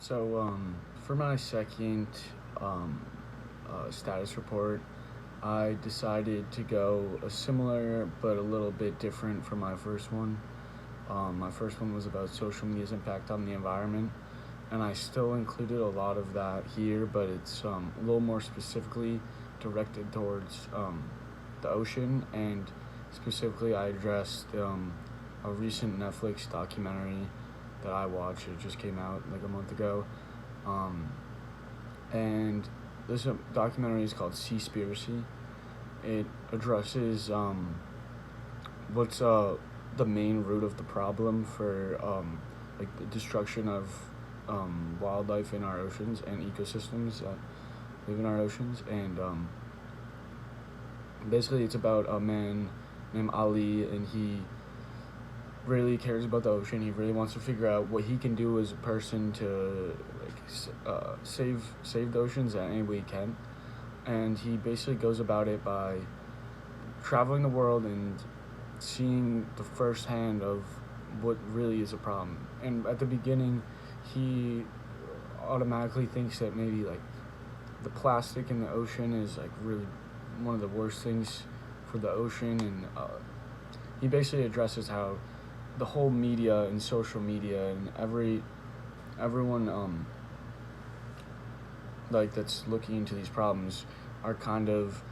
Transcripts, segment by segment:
For my second um, status report, I decided to go a similar but a little bit different from my first one. My first one was about social media's impact on the environment, and I still included a lot of that here, but it's a little more specifically directed towards the ocean, and specifically, I addressed a recent Netflix documentary that I watched. It just came out like a month ago, um, and this documentary is called Seas-piracy. It addresses what's the main root of the problem for like the destruction of wildlife in our oceans and ecosystems that live in our oceans. And basically, it's about a man named Ali, and he really cares about the ocean. He really wants to figure out what he can do as a person to save the oceans any way he can. And he basically goes about it by traveling the world and seeing the first hand of what really is a problem. And at the beginning, he automatically thinks that maybe like the plastic in the ocean is like really one of the worst things for the ocean. And he basically addresses how the whole media and social media and everyone like that's looking into these problems are kind of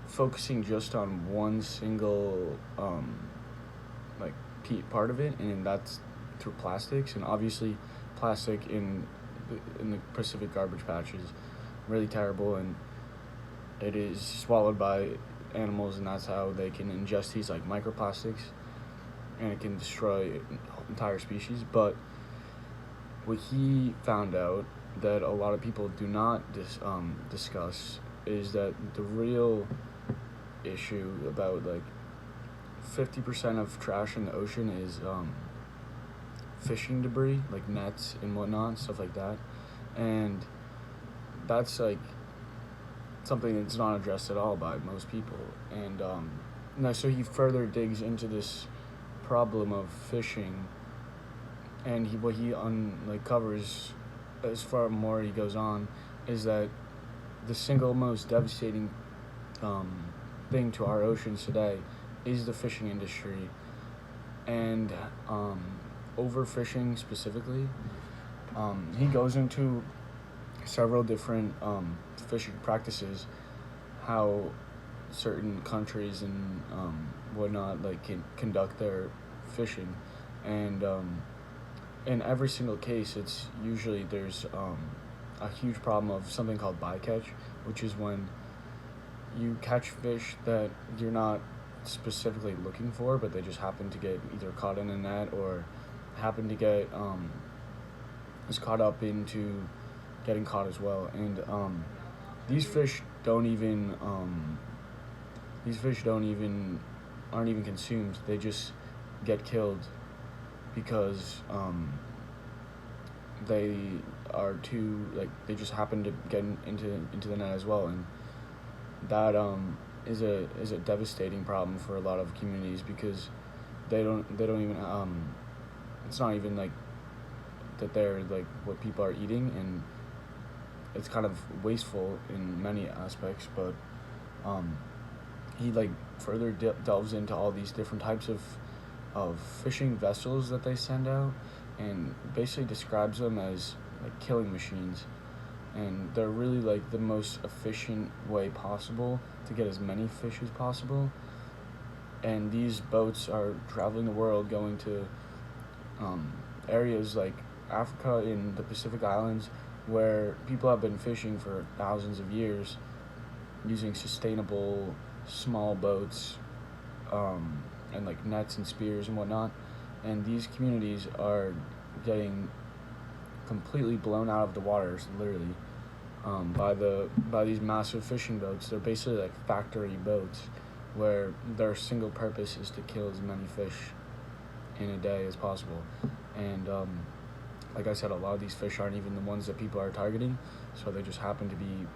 focusing just on one single like part of it, and that's through plastics. And obviously plastic in the Pacific garbage patch is really terrible, and it is swallowed by animals, and that's how they can ingest these like microplastics, and it can destroy entire species. But what he found out that a lot of people do not discuss is that the real issue about like 50% of trash in the ocean is fishing debris, like nets and whatnot, stuff like that. And that's like something that's not addressed at all by most people. And no, so he further digs into this problem of fishing, and what he covers as far more he goes on is that the single most devastating thing to our oceans today is the fishing industry, and overfishing specifically. He goes into several different fishing practices, how certain countries and whatnot like can conduct their fishing, and in every single case, it's usually there's a huge problem of something called bycatch, which is when you catch fish that you're not specifically looking for, but they just happen to get either caught in a net or happen to get is caught up into getting caught as well. And these fish don't even aren't even consumed. They just get killed because they are too like they just happen to get into the net as well. And that is a devastating problem for a lot of communities, because they don't even it's not even like that they're like what people are eating, and it's kind of wasteful in many aspects. But he like further delves into all these different types of fishing vessels that they send out, and basically describes them as like killing machines. And they're really like the most efficient way possible to get as many fish as possible. And these boats are traveling the world, going to areas like Africa and the Pacific Islands, where people have been fishing for thousands of years using sustainable small boats, and like nets and spears and whatnot. And these communities are getting completely blown out of the waters, literally, by these massive fishing boats. They're basically like factory boats, where their single purpose is to kill as many fish in a day as possible. And like I said, a lot of these fish aren't even the ones that people are targeting, so they just happen to be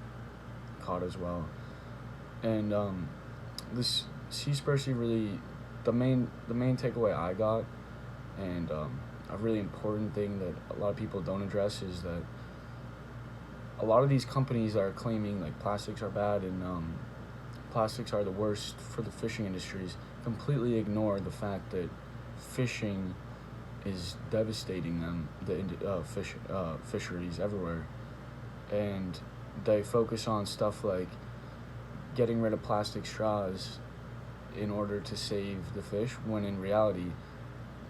caught as well. And this Seaspiracy really, the main takeaway I got, and a really important thing that a lot of people don't address is that a lot of these companies that are claiming like plastics are bad and plastics are the worst for the fishing industries completely ignore the fact that fishing is devastating them, fisheries everywhere, and they focus on stuff like getting rid of plastic straws in order to save the fish, when in reality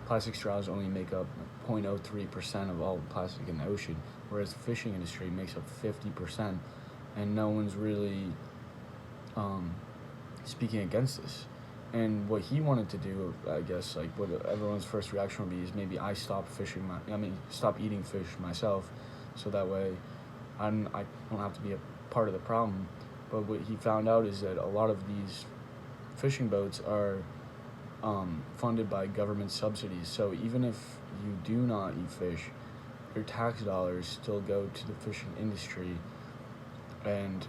plastic straws only make up 0.03% of all plastic in the ocean, whereas the fishing industry makes up 50%, and no one's really speaking against this. And what he wanted to do, I guess, like what everyone's first reaction would be is maybe I stop stop eating fish myself, so that way I don't have to be a part of the problem. But what he found out is that a lot of these fishing boats are funded by government subsidies. So even if you do not eat fish, your tax dollars still go to the fishing industry, and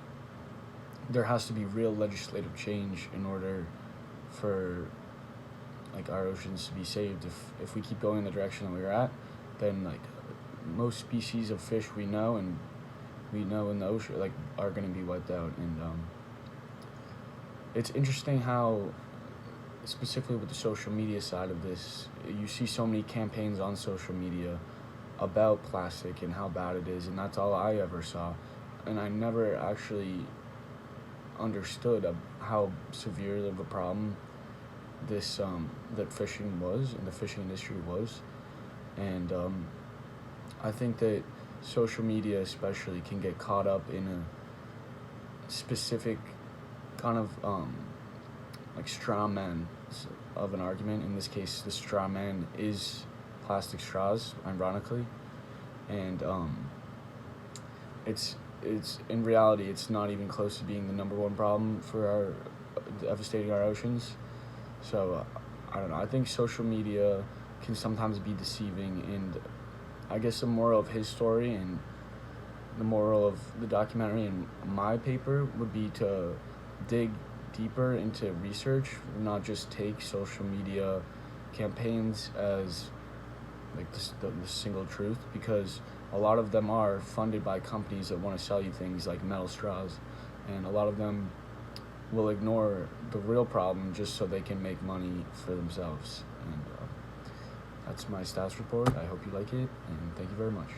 there has to be real legislative change in order for like our oceans to be saved. If we keep going in the direction that we're at, then like most species of fish we know in the ocean like are going to be wiped out. And it's interesting how, specifically with the social media side of this, you see so many campaigns on social media about plastic and how bad it is, and that's all I ever saw. And I never actually understood how severe of a problem this that fishing was and the fishing industry was. And I think that social media especially can get caught up in a specific kind of like straw man of an argument. In this case, the straw man is plastic straws, ironically, and it's in reality it's not even close to being the number one problem for our devastating our oceans. So I don't know. I think social media can sometimes be deceiving, and I guess the moral of his story and the moral of the documentary and my paper would be to dig deeper into research, not just take social media campaigns as like the single truth, because a lot of them are funded by companies that want to sell you things like metal straws, and a lot of them will ignore the real problem just so they can make money for themselves. And that's my stats report. I hope you like it, and thank you very much.